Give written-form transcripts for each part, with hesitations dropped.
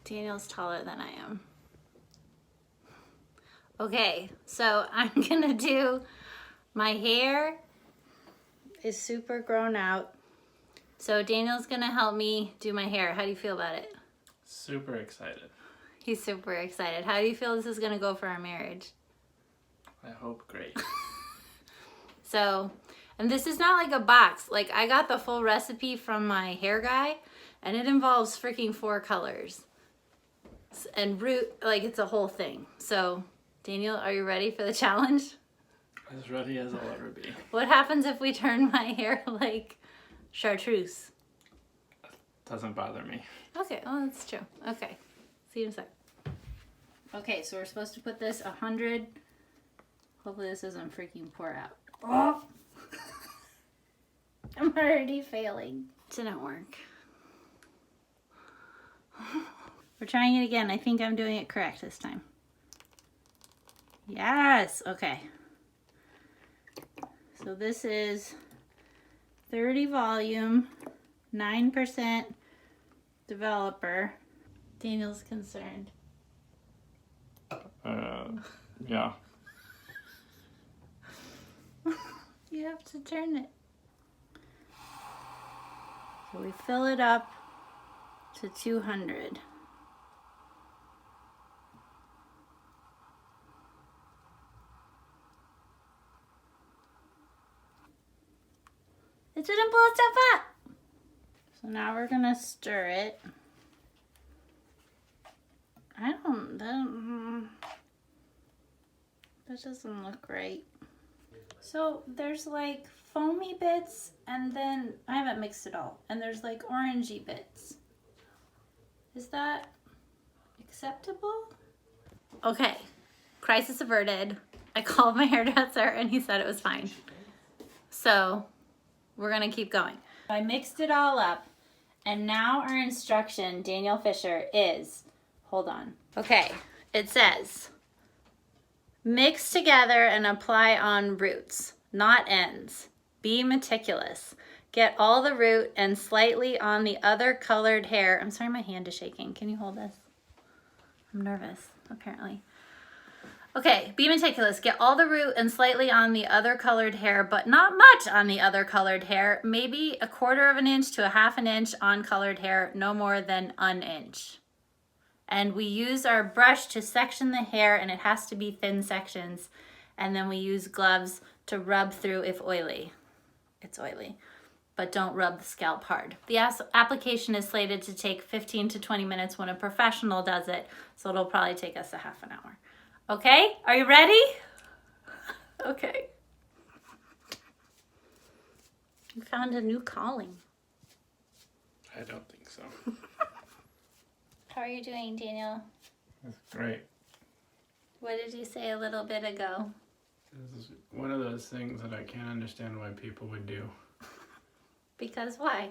Daniel's taller than I am. Okay, so I'm gonna do, my hair is super grown out. So Daniel's gonna help me do my hair. How do you feel about it? Super excited. He's super excited. How do you feel this is gonna go for our marriage? I hope great. So, and this is not like a box. Like, I got the full recipe from my hair guy, and it involves freaking 4 colors. And root, like, it's a whole thing. So, Daniel, are you ready for the challenge? As ready as I'll ever be. What happens if we turn my hair like chartreuse? Doesn't bother me. Okay, well, that's true. Okay, see you in a sec. Okay, so we're supposed to put this 100. Hopefully this doesn't freaking pour out. Oh! I'm already failing. It didn't work. We're trying it again. I think I'm doing it correct this time. Yes, okay. So this is 30 volume, 9% developer. Daniel's concerned. Yeah. You have to turn it. So we fill it up to 200. It didn't blow itself up. So now we're gonna stir it. That doesn't look right. So there's like foamy bits, and then I haven't mixed it all, and there's like orangey bits. Is that acceptable? Okay, crisis averted. I called my hairdresser and he said it was fine. So we're gonna keep going. I mixed it all up, and now our instruction, Daniel Fisher, is, hold on. Okay, it says, mix together and apply on roots, not ends. Be meticulous. Get all the root and slightly on the other colored hair. I'm sorry, my hand is shaking. Can you hold this? I'm nervous, apparently. Okay, be meticulous. Get all the root and slightly on the other colored hair, but not much on the other colored hair. Maybe 1/4 of an inch to 1/2 an inch on colored hair, no more than an inch. And we use our brush to section the hair, and it has to be thin sections. And then we use gloves to rub through if oily. It's oily, but don't rub the scalp hard. The application is slated to take 15 to 20 minutes when a professional does it, so it'll probably take us 1/2 hour. Okay, are you ready? Okay. You found a new calling. I don't think so. How are you doing, Daniel? That's great. What did you say a little bit ago? This is one of those things that I can't understand why people would do. Because why?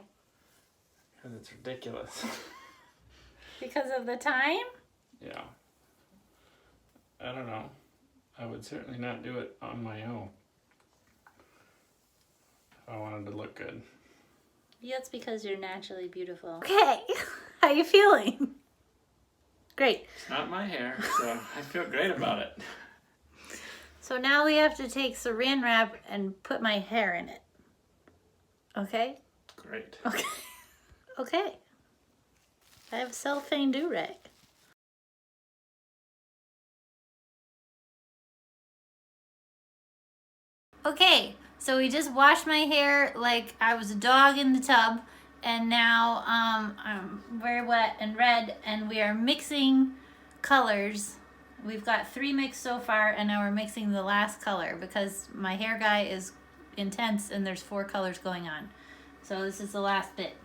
Because it's ridiculous. Because of the time? Yeah. I don't know. I would certainly not do it on my own. If I wanted to look good. Yeah, it's because you're naturally beautiful. Okay, how you feeling? Great. It's not my hair, so I feel great about it. So now we have to take saran wrap and put my hair in it. Okay? Great. Okay. Okay. I have cellophane do-rag. Okay, so we just washed my hair like I was a dog in the tub, and now I'm very wet and red, and we are mixing colors. We've got 3 mixed so far, and now we're mixing the last color because my hair guy is intense and there's 4 colors going on. So this is the last bit.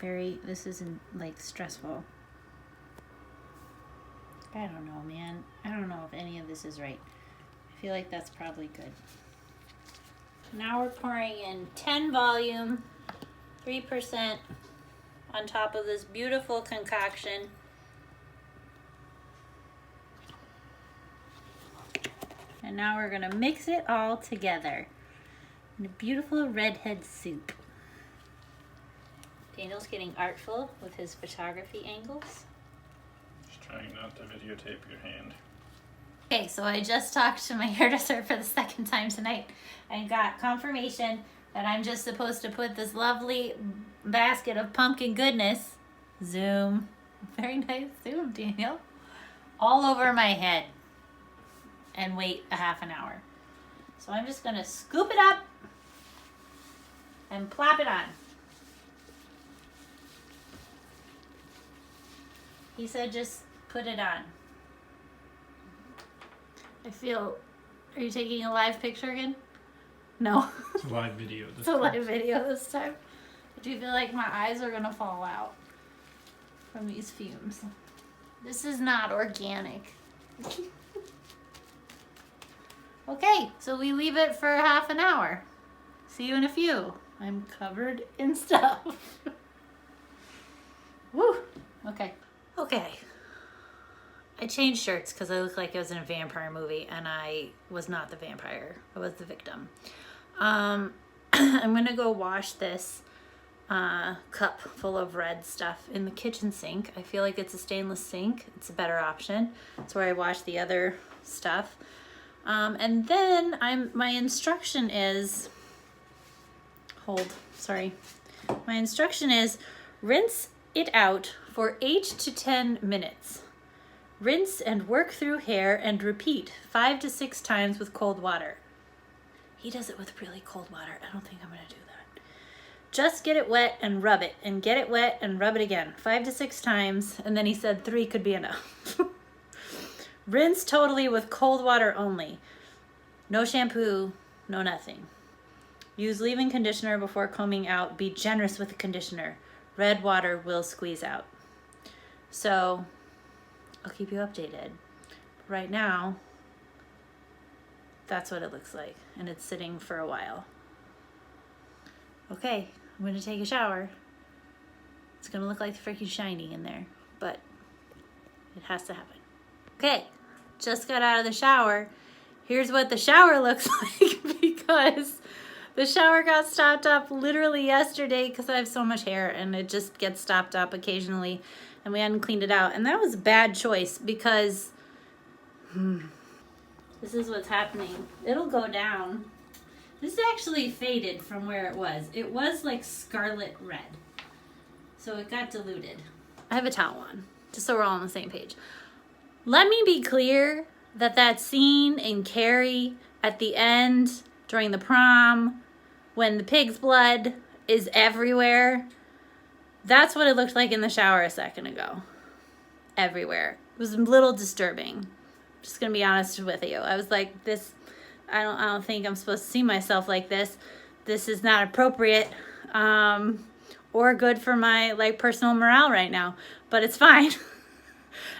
This isn't like stressful. I don't know, man. I don't know if any of this is right. I feel like that's probably good. Now we're pouring in 10 volume, 3% on top of this beautiful concoction. And now we're gonna mix it all together in a beautiful redhead soup. Daniel's getting artful with his photography angles. Just trying not to videotape your hand. Okay, so I just talked to my hairdresser for the second time tonight and got confirmation that I'm just supposed to put this lovely basket of pumpkin goodness, zoom, very nice zoom, Daniel, all over my head and wait a half an hour. So I'm just gonna scoop it up and plop it on. He said just put it on. I feel, are you taking a live picture again? No. It's a live video. It's a live video this time. I do feel like my eyes are gonna fall out from these fumes. This is not organic. Okay, so we leave it for half an hour. See you in a few. I'm covered in stuff. Woo! Okay. Okay. I changed shirts because I looked like I was in a vampire movie and I was not the vampire. I was the victim. I'm gonna go wash this cup full of red stuff in the kitchen sink. I feel like it's a stainless sink. It's a better option. It's where I wash the other stuff. And then my instruction is, my instruction is rinse it out for 8 to 10 minutes. Rinse and work through hair and repeat 5 to 6 times with cold water. He does it with really cold water. I don't think I'm gonna do that. Just get it wet and rub it, and get it wet and rub it again 5 to 6 times, and then he said 3 could be enough. Rinse totally with cold water only. No shampoo, no nothing. Use leave-in conditioner before combing out. Be generous with the conditioner. Red water will squeeze out. So, I'll keep you updated. Right now, that's what it looks like. And it's sitting for a while. Okay, I'm gonna take a shower. It's gonna look like freaking shiny in there, but it has to happen. Okay, just got out of the shower. Here's what the shower looks like because the shower got stopped up literally yesterday because I have so much hair and it just gets stopped up occasionally and we hadn't cleaned it out. And that was a bad choice because this is what's happening. It'll go down. This actually faded from where it was. It was like scarlet red. So it got diluted. I have a towel on, just so we're all on the same page. Let me be clear that scene in Carrie at the end during the prom when the pig's blood is everywhere, that's what it looked like in the shower a second ago. Everywhere. It was a little disturbing. Just gonna be honest with you. I was like, this, I don't think I'm supposed to see myself like this. This is not appropriate or good for my like personal morale right now, but it's fine.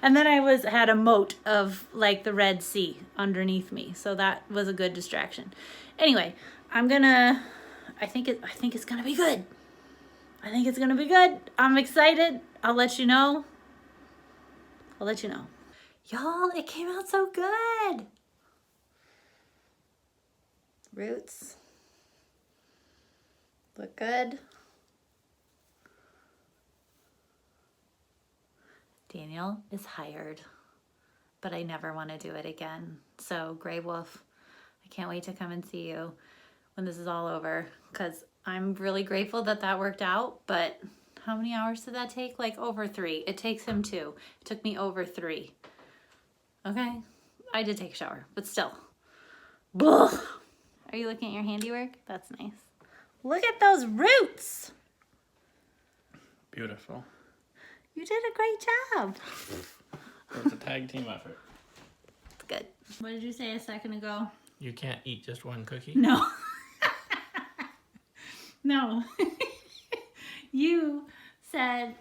And then I had a moat of like the Red Sea underneath me. So that was a good distraction. Anyway, I think it's gonna be good. I think it's gonna be good. I'm excited. I'll let you know. Y'all, it came out so good. Roots. Look good. Daniel is hired, but I never want to do it again. So Gray Wolf, I can't wait to come and see you when this is all over because I'm really grateful that worked out. But how many hours did that take? Like over 3. It takes him 2. It took me over 3. Okay, I did take a shower, but still. Blah. Are you looking at your handiwork? That's nice. Look at those roots. Beautiful. You did a great job. It was a tag team effort. It's good. What did you say a second ago? You can't eat just one cookie? No. No. You said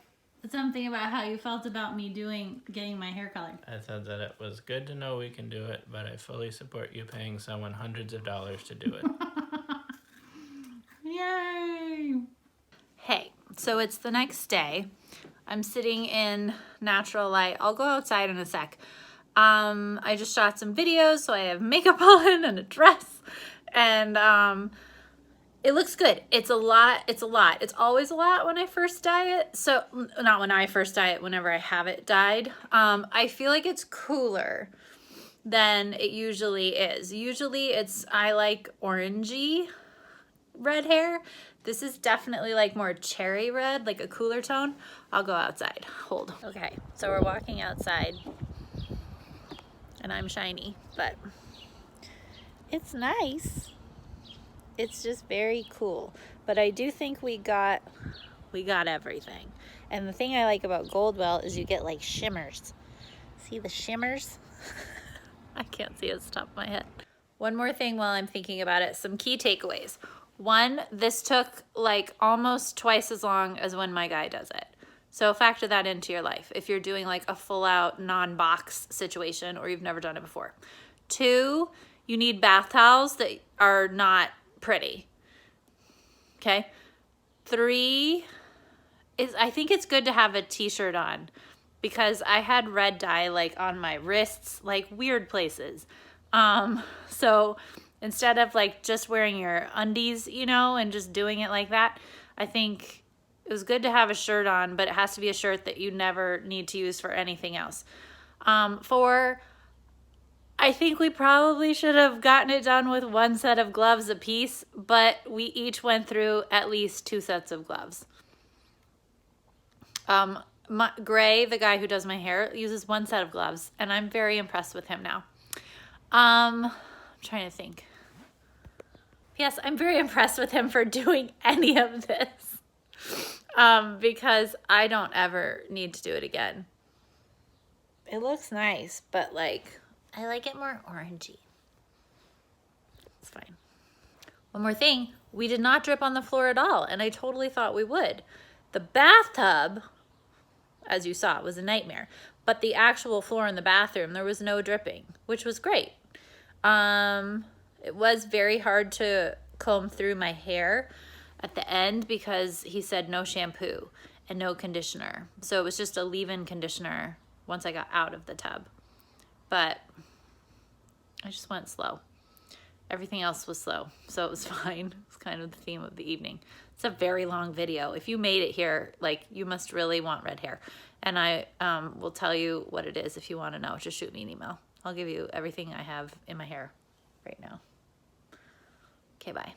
something about how you felt about me getting my hair colored. I said that it was good to know we can do it, but I fully support you paying someone hundreds of dollars to do it. Yay! Hey, so it's the next day. I'm sitting in natural light. I'll go outside in a sec. I just shot some videos, so I have makeup on and a dress. And It looks good. It's a lot. It's a lot. It's always a lot when I first dye it. So not when I first dye it, whenever I have it dyed. I feel like it's cooler than it usually is. Usually it's, I like orangey red hair. This is definitely like more cherry red, like a cooler tone. I'll go outside. Hold. Okay, so we're walking outside and I'm shiny, but it's nice. It's just very cool. But I do think we got everything. And the thing I like about Goldwell is you get like shimmers. See the shimmers? I can't see it off the top of my head. One more thing while I'm thinking about it, some key takeaways. One, this took like almost twice as long as when my guy does it. So factor that into your life if you're doing like a full out non-box situation or you've never done it before. Two, you need bath towels that are not pretty. Okay. Three is, I think it's good to have a t-shirt on because I had red dye like on my wrists, like weird places. So instead of like just wearing your undies, you know, and just doing it like that, I think it was good to have a shirt on, but it has to be a shirt that you never need to use for anything else. Four, I think we probably should have gotten it done with one set of gloves apiece, but we each went through at least 2 sets of gloves. Gray, the guy who does my hair, uses 1 set of gloves, and I'm very impressed with him now. I'm trying to think. Yes, I'm very impressed with him for doing any of this because I don't ever need to do it again. It looks nice, but like, I like it more orangey. It's fine. One more thing, we did not drip on the floor at all, and I totally thought we would. The bathtub, as you saw, was a nightmare, but the actual floor in the bathroom, there was no dripping, which was great. It was very hard to comb through my hair at the end because he said no shampoo and no conditioner. So it was just a leave-in conditioner once I got out of the tub. But I just went slow. Everything else was slow, so it was fine. It's kind of the theme of the evening. It's a very long video. If you made it here, like, you must really want red hair. And I will tell you what it is if you want to know. Just shoot me an email. I'll give you everything I have in my hair right now. Okay, bye.